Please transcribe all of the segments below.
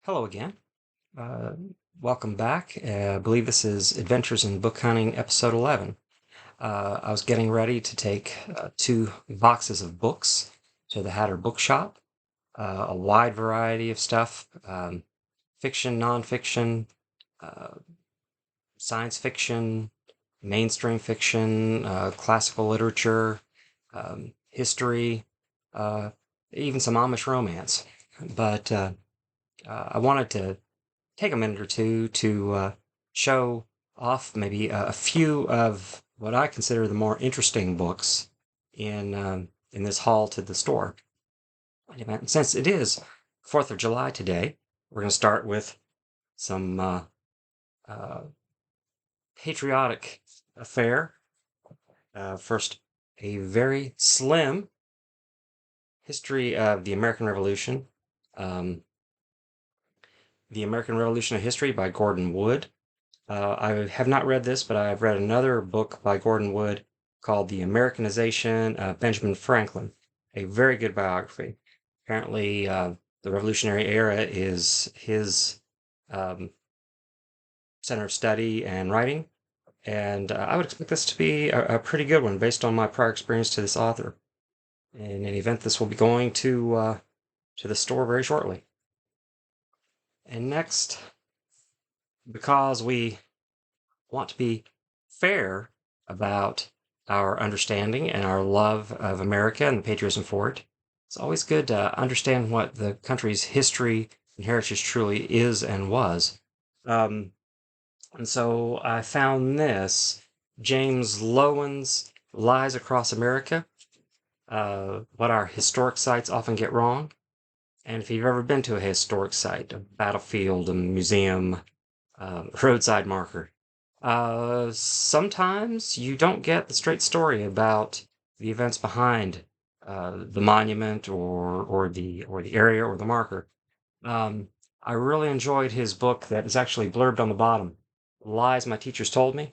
Hello again. Uh, Welcome back. I believe this is Adventures in Book Hunting, Episode 11. I was getting ready to take two boxes of books to the Hatter Bookshop, a wide variety of stuff, fiction, nonfiction, uh, science fiction, mainstream fiction, classical literature, history, uh, even some Amish romance. But I wanted to take a minute or two to show off maybe a few of what I consider the more interesting books in this haul to the store. And since it is 4th of July today, we're going to start with some uh, patriotic affair. First, a very slim history of the American Revolution. Um, the American Revolution of History by Gordon Wood. I have not read this, but I've read another book by Gordon Wood called The Americanization of Benjamin Franklin, a very good biography. Apparently, the Revolutionary era is his um, center of study and writing, and I would expect this to be a pretty good one based on my prior experience to this author. In any event, this will be going to the store very shortly. And next, because we want to be fair about our understanding and our love of America and the patriotism for it. It's always good to understand what the country's history and heritage truly is and was. Um, and so I found this James Lowen's Lies Across America, what our historic sites often get wrong. And if you've ever been to a historic site, a battlefield, a museum, roadside marker, sometimes you don't get the straight story about the events behind the monument or the area or the marker. Um, I really enjoyed his book that is actually blurbed on the bottom. Lies My Teachers Told Me.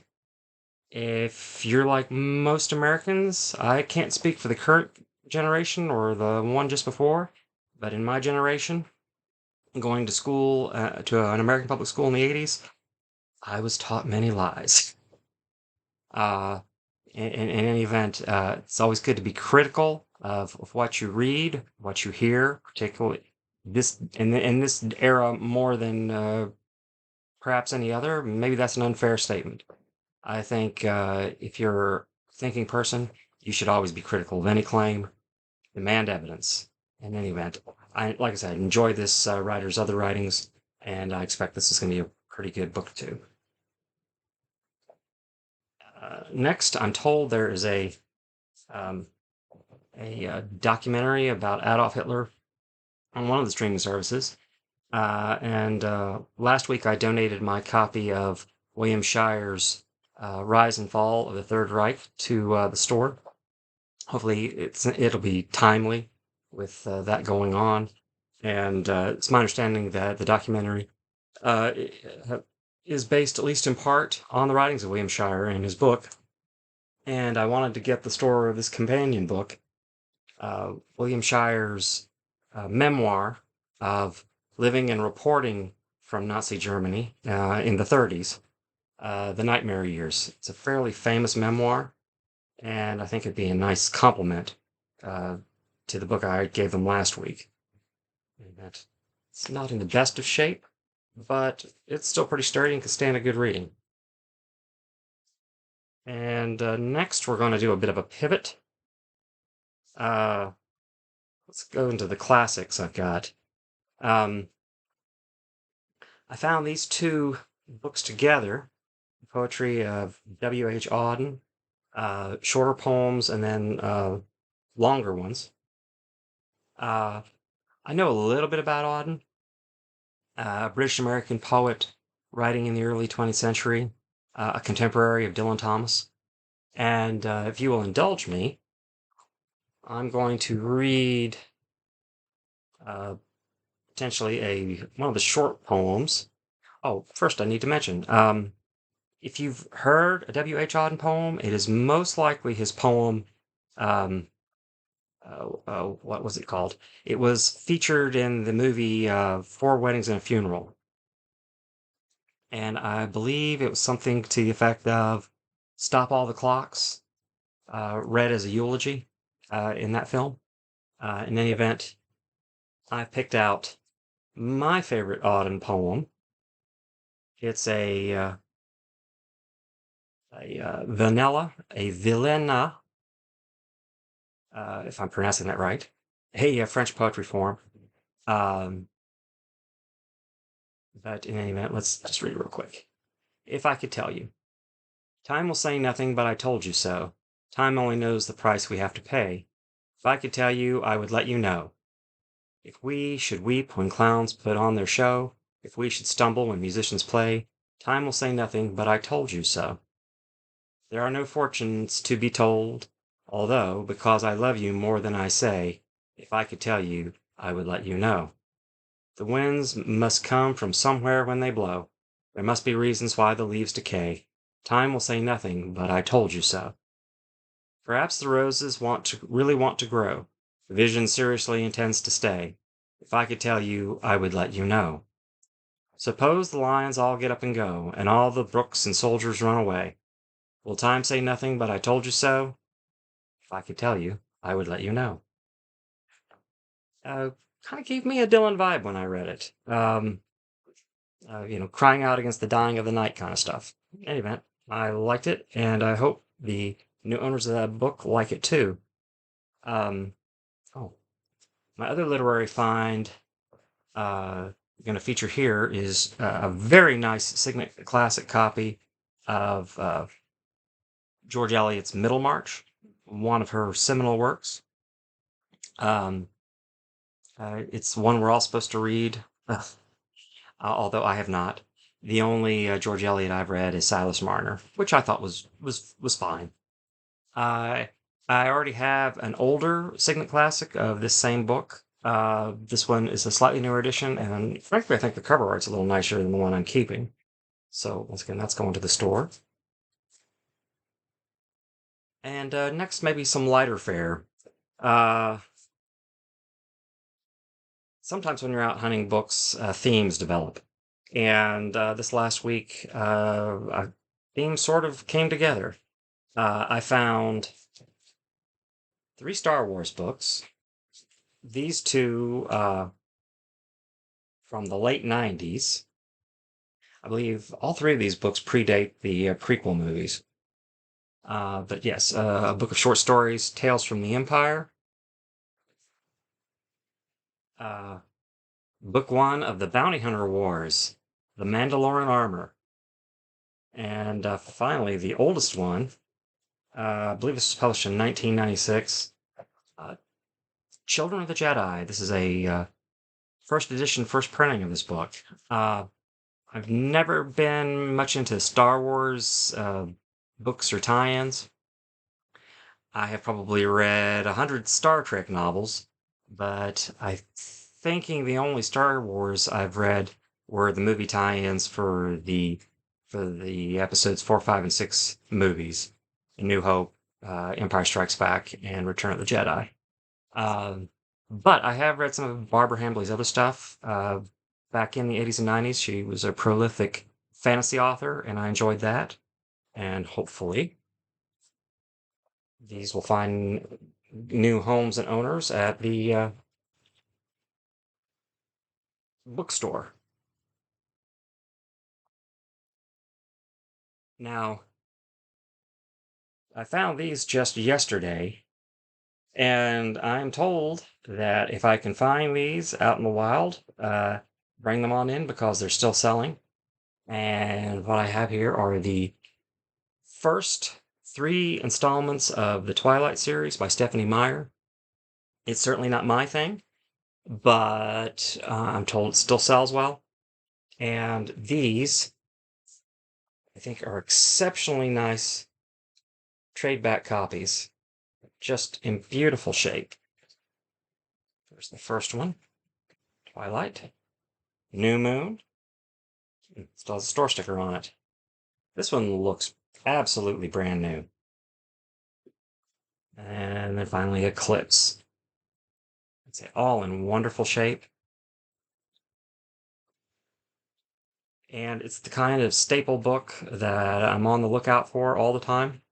If you're like most Americans, I can't speak for the current generation or the one just before, but in my generation, going to school, to an American public school in the 80s, I was taught many lies. Uh, in any event, it's always good to be critical of what you read, what you hear, particularly this in this era more than perhaps any other. Maybe that's an unfair statement. I think if you're a thinking person, you should always be critical of any claim, demand evidence. In any event, like I said, enjoy this writer's other writings, and I expect this is going to be a pretty good book too. Next, I'm told there is um, a documentary about Adolf Hitler on one of the streaming services. And last week I donated my copy of William Shire's Rise and Fall of the Third Reich to the store. Hopefully it'll be timely with that going on. And it's my understanding that the documentary uh, is based, at least in part, on the writings of William Shire and his book. And I wanted to get the store of this companion book, William Shire's memoir of living and reporting from Nazi Germany in the 30s, the Nightmare Years. It's a fairly famous memoir, and I think it'd be a nice complement to the book I gave them last week. It's not in the best of shape, but it's still pretty sturdy and can stand a good reading. And next, we're going to do a bit of a pivot. Let's go into the classics I've got. I found these two books together, poetry of W.H. Auden, shorter poems and then longer ones. I know a little bit about Auden, a British American poet writing in the early 20th century, a contemporary of Dylan Thomas. And if you will indulge me, I'm going to read uh, potentially one of the short poems. Oh, first I need to mention, if you've heard a W.H. Auden poem, it is most likely his poem, um, what was it called? It was featured in the movie Four Weddings and a Funeral. And I believe it was something to the effect of Stop All the Clocks, read as a eulogy in that film. In any event, I picked out my favorite Auden poem. It's a Vilena, if I'm pronouncing that right, a French poetry form. Um, but in any event, let's just read it real quick. If I could tell you, time will say nothing, but I told you so. Time only knows the price we have to pay. If I could tell you, I would let you know. If we should weep when clowns put on their show, if we should stumble when musicians play, time will say nothing, but I told you so. There are no fortunes to be told, although, because I love you more than I say, if I could tell you, I would let you know. The winds must come from somewhere when they blow. There must be reasons why the leaves decay. Time will say nothing, but I told you so. Perhaps the roses really want to grow. The vision seriously intends to stay. If I could tell you, I would let you know. Suppose the lions all get up and go, and all the brooks and soldiers run away. Will time say nothing but I told you so? If I could tell you, I would let you know. Uh, Kind of gave me a Dylan vibe when I read it. Crying out against the dying of the night kind of stuff. In any event, I liked it, and I hope the new owners of that book like it too. Um, oh, my other literary find going to feature here is a very nice Signet Classic copy of George Eliot's Middlemarch, one of her seminal works. Um, it's one we're all supposed to read, although I have not. The only George Eliot I've read is Silas Marner, which I thought was fine. I I already have an older Signet Classic of this same book. This one is a slightly newer edition, and frankly, I think the cover art's a little nicer than the one I'm keeping. So once again, that's going to the store. And next, maybe some lighter fare. Uh, Sometimes when you're out hunting books, themes develop. And this last week, a theme sort of came together. I found three Star Wars books. These two from the late 90s. I believe all three of these books predate the prequel movies. But yes, a book of short stories, Tales from the Empire. Uh, Book one of the Bounty Hunter Wars, The Mandalorian Armor. And finally, the oldest one, I believe this was published in 1996, uh, Children of the Jedi. This is a first edition, first printing of this book. I've never been much into Star Wars books or tie-ins. I have probably read 100 Star Trek novels, but I'm thinking the only Star Wars I've read were the movie tie-ins for the episodes 4, 5, and 6 movies: A New Hope, Empire Strikes Back, and Return of the Jedi. Um, but I have read some of Barbara Hambly's other stuff. Back in the 80s and 90s, she was a prolific fantasy author, and I enjoyed that. And hopefully, these will find new homes and owners at the bookstore. Now, I found these just yesterday, and I'm told that if I can find these out in the wild, bring them on in because they're still selling. And what I have here are the first three installments of the Twilight series by Stephanie Meyer. It's certainly not my thing, but I'm told it still sells well. And these, I think, are exceptionally nice trade back copies, just in beautiful shape. There's the first one, Twilight. New Moon. Still has a store sticker on it. This one looks absolutely brand new. And then finally Eclipse. It's all in wonderful shape. And it's the kind of staple book that I'm on the lookout for all the time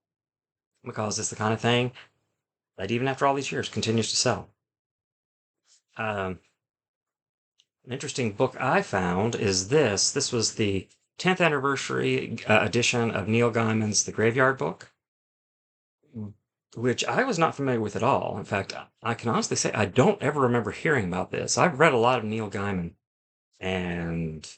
because it's the kind of thing that even after all these years continues to sell. Um, an interesting book I found is this. This was the 10th anniversary edition of Neil Gaiman's The Graveyard Book, which I was not familiar with at all. In fact, I can honestly say I don't ever remember hearing about this. I've read a lot of Neil Gaiman and,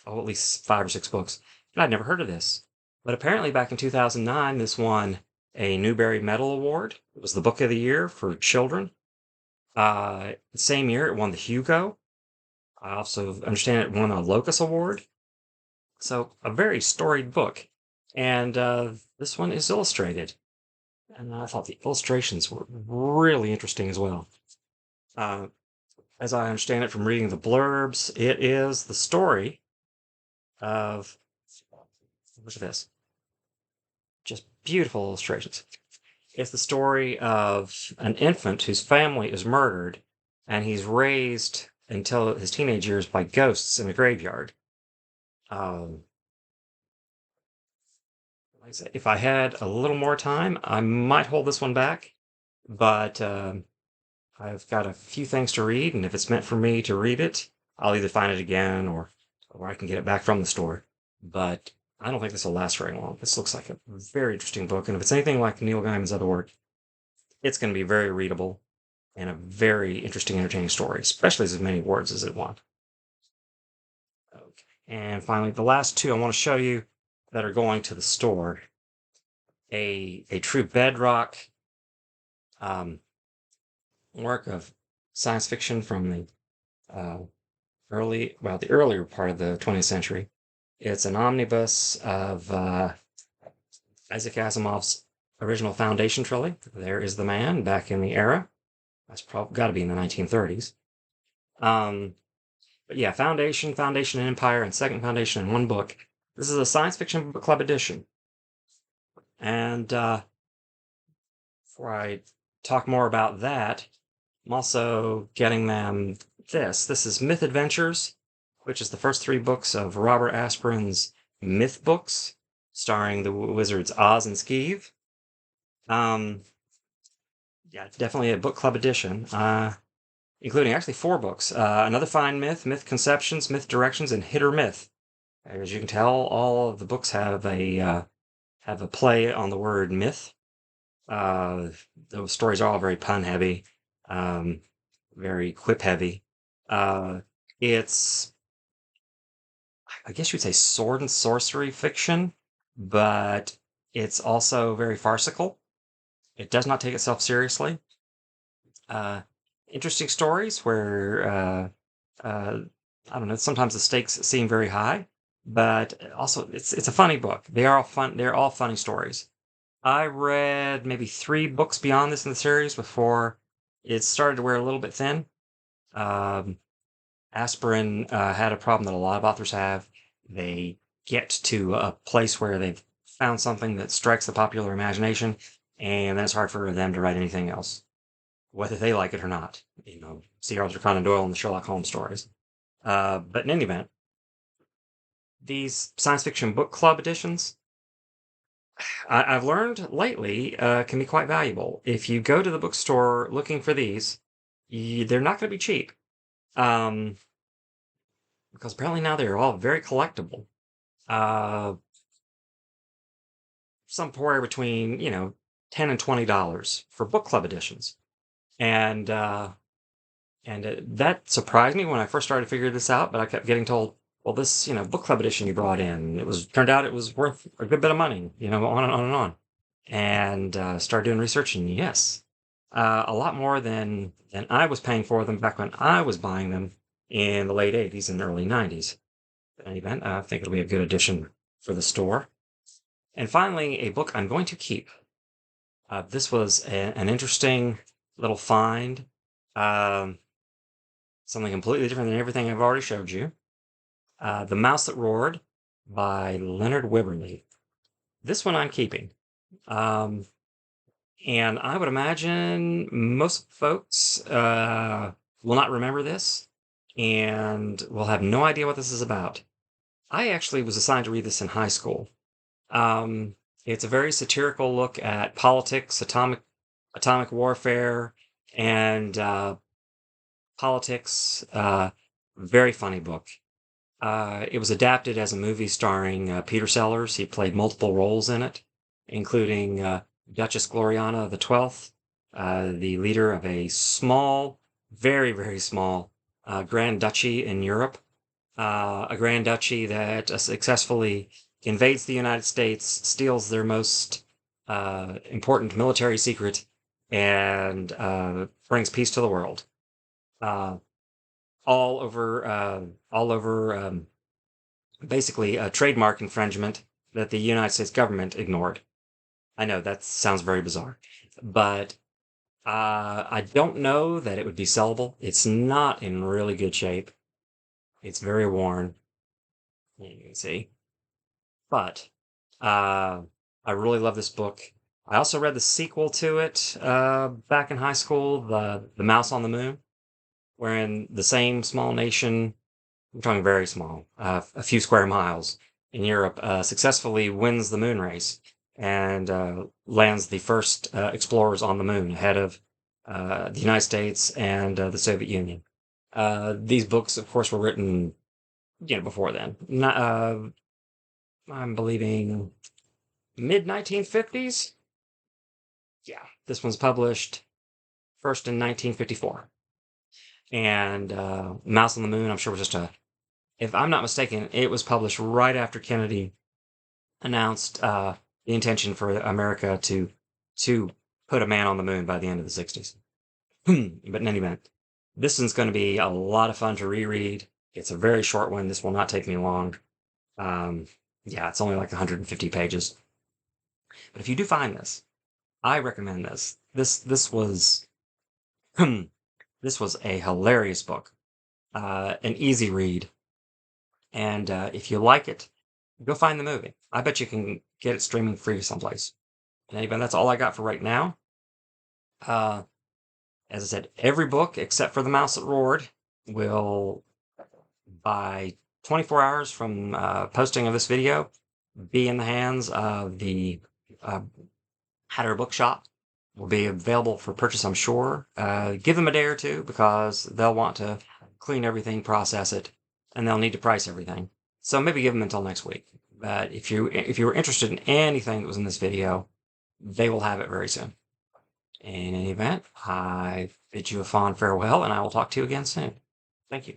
at least 5 or 6 books, and I'd never heard of this. But apparently back in 2009, this won a Newbery Medal Award. It was the book of the year for children. Same year, it won the Hugo. I also understand it won a Locus Award. So a very storied book. And this one is illustrated. And I thought the illustrations were really interesting as well. Uh, as I understand it from reading the blurbs, it is the story of, look at this, just beautiful illustrations. It's the story of an infant whose family is murdered, and he's raised until his teenage years by ghosts in a graveyard. Um, like I said, if I had a little more time, I might hold this one back, but I've got a few things to read, and if it's meant for me to read it, I'll either find it again or I can get it back from the store. But I don't think this will last very long. This looks like a very interesting book, and if it's anything like Neil Gaiman's other work, it's going to be very readable and a very interesting, entertaining story, especially as many words as it wants. Okay. And finally, the last two I want to show you that are going to the store. A true bedrock work of science fiction from the the earlier part of the 20th century. It's an omnibus of Isaac Asimov's original Foundation trilogy. There is the Man, back in the era. That's probably got to be in the 1930s. But yeah, Foundation, Foundation and Empire, and Second Foundation in one book. This is a science fiction book club edition. And before I talk more about that, I'm also getting them this. This is Myth Adventures, which is the first 3 books of Robert Asprin's Myth books, starring the wizards Oz and Skeeve. Yeah, definitely a book club edition, including actually 4 books. Another Fine Myth, Myth Conceptions, Myth Directions, and Hit or Myth. As you can tell, all of the books have a play on the word myth. Those stories are all very pun heavy, very quip heavy. It's, I guess you'd say, sword and sorcery fiction, but it's also very farcical. It does not take itself seriously. Interesting stories where, I don't know, sometimes the stakes seem very high, but also it's a funny book. They are all fun. They're all funny stories. I read maybe 3 books beyond this in the series before it started to wear a little bit thin. Aspirin had a problem that a lot of authors have. They get to a place where they've found something that strikes the popular imagination, and then it's hard for them to write anything else, whether they like it or not. See Arthur Conan Doyle and the Sherlock Holmes stories. But in any event, these science fiction book club editions, I've learned lately, can be quite valuable. If you go to the bookstore looking for these, they're not going to be cheap. Because apparently now they're all very collectible. Uh, somewhere between, $10 and $20 for book club editions. And that surprised me when I first started to figure this out, but I kept getting told, well, this, book club edition you brought in, turned out it was worth a good bit of money, on and on and on. And started doing research, and yes, a lot more than I was paying for them back when I was buying them in the late 80s and early 90s. In any event, I think it'll be a good addition for the store. And finally, a book I'm going to keep. This was an interesting little find. Something completely different than everything I've already showed you. The Mouse That Roared by Leonard Wibberley. This one I'm keeping. And I would imagine most folks will not remember this and will have no idea what this is about. I actually was assigned to read this in high school. Um, it's a very satirical look at politics, atomic warfare, and politics. Very funny book. It was adapted as a movie starring Peter Sellers. He played multiple roles in it, including Duchess Gloriana the 12th, the leader of a small, very, very small Grand Duchy in Europe, a Grand Duchy that successfully invades the United States, steals their most important military secret, and brings peace to the world. Uh, all over basically a trademark infringement that the United States government ignored. I know that sounds very bizarre, but I don't know that it would be sellable. It's not in really good shape. It's very worn. You can see, but uh, I really love this book. I also read the sequel to it back in high school, the Mouse on the Moon, wherein the same small nation, I'm talking very small, a few square miles in Europe, successfully wins the moon race and lands the first explorers on the moon ahead of the United States and the Soviet Union. These books, of course, were written, before then. Not, I'm believing mid 1950s. Yeah, this one's published first in 1954, and Mouse on the Moon, I'm sure was just a if I'm not mistaken, it was published right after Kennedy announced the intention for America to put a man on the moon by the end of the 60s. But in any event, this one's going to be a lot of fun to reread. It's a very short one. This will not take me long. Um, yeah, it's only like 150 pages. But if you do find this, I recommend this. This was this was a hilarious book, an easy read, and if you like it, go find the movie. I bet you can get it streaming free someplace. And anyway, that's all I got for right now. Uh, as I said, every book except for The Mouse That Roared will, by 24 hours from posting of this video, be in the hands of the uh, Hatter Bookshop. Will be available for purchase, I'm sure. Give them a day or two because they'll want to clean everything, process it, and they'll need to price everything. So maybe give them until next week. But if you were interested in anything that was in this video, they will have it very soon. In any event, I bid you a fond farewell, and I will talk to you again soon. Thank you.